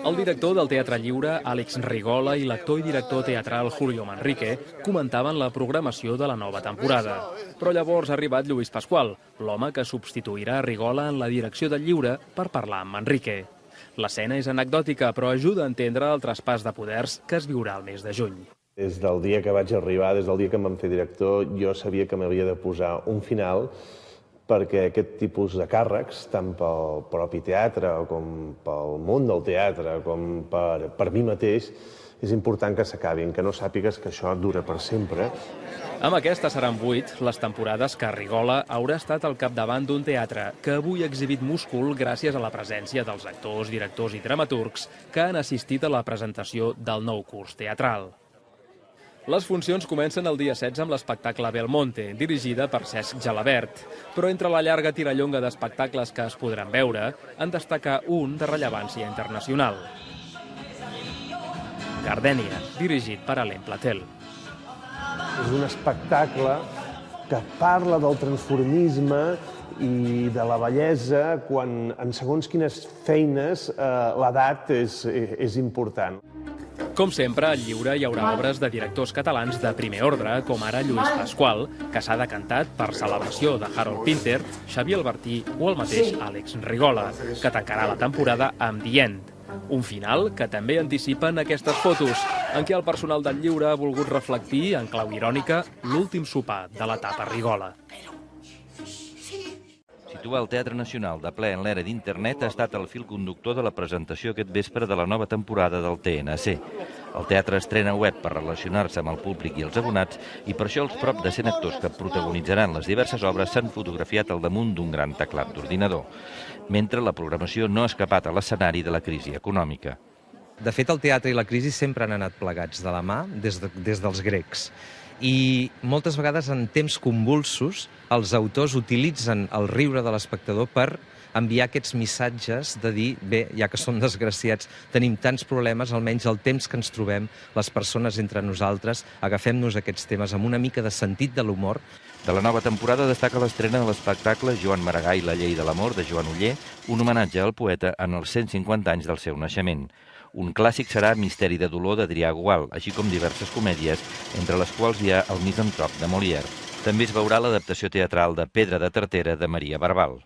El director del Teatre Lliure, Àlex Rigola, i l'actor i director teatral Julio Manrique comentaven la programació de la nova temporada. Però llavors ha arribat Lluís Pasqual, l'home que substituirà Rigola en la direcció del Lliure per parlar amb Manrique. L'escena és anecdòtica, però ajuda a entendre el traspàs de poders que es viurà el mes de juny. Des del dia que vaig arribar, des del dia que em van fer director, jo sabia que m'havia de posar un final perquè aquest tipus de càrrecs, tant pel propi teatre com pel món del teatre, com per mi mateix, és important que s'acabin, que no sàpigues que això dura per sempre. Amb aquesta seran 8 les temporades que Rigola haurà estat al capdavant d'un teatre que avui ha exhibit múscul gràcies a la presència dels actors, directors i dramaturgs que han assistit a la presentació del nou curs teatral. Les funcions comencen el dia 16 amb l'espectacle Belmonte, dirigida per Cesc Gelabert. Però entre la llarga tirallonga d'espectacles que es podran veure, en destaca un de rellevància internacional. Gardènia, dirigit per Alain Platel. És un espectacle que parla del transformisme i de la bellesa quan en segons quines feines l'edat és important. Com sempre, al Lliure hi haurà obres de directors catalans de primer ordre, com ara Lluís Pasqual, que s'ha decantat per Celebració de Harold Pinter, Xavier Albertí o el mateix Àlex Rigola, que tancarà la temporada amb The End. Un final que també anticipen aquestes fotos, en què el personal del Lliure ha volgut reflectir, en clau irònica, l'últim sopar de l'etapa Rigola. Situar el Teatre Nacional de ple en l'era d'internet ha estat el fil conductor de la presentació aquest vespre de la nova temporada del TNC. El teatre estrena web per relacionar-se amb el públic i els abonats i per això els prop de 100 actors que protagonitzaran les diverses obres s'han fotografiat al damunt d'un gran teclat d'ordinador, mentre la programació no ha escapat a l'escenari de la crisi econòmica. De fet, el teatre i la crisi sempre han anat plegats de la mà des dels grecs. I moltes vegades en temps convulsos els autors utilitzen el riure de l'espectador per enviar aquests missatges de dir, bé, ja que som desgraciats, tenim tants problemes, almenys el temps que ens trobem, les persones entre nosaltres, agafem-nos aquests temes amb una mica de sentit de l'humor. De la nova temporada destaca l'estrena de l'espectacle Joan Maragall, la llei de l'amor, de Joan Oller, un homenatge al poeta en els 150 anys del seu naixement. Un clàssic serà Misteri de dolor d'Adrià Gual, així com diverses comèdies, entre les quals hi ha El misantrop de Molière. També es veurà l'adaptació teatral de Pedra de Tartera de Maria Barbal.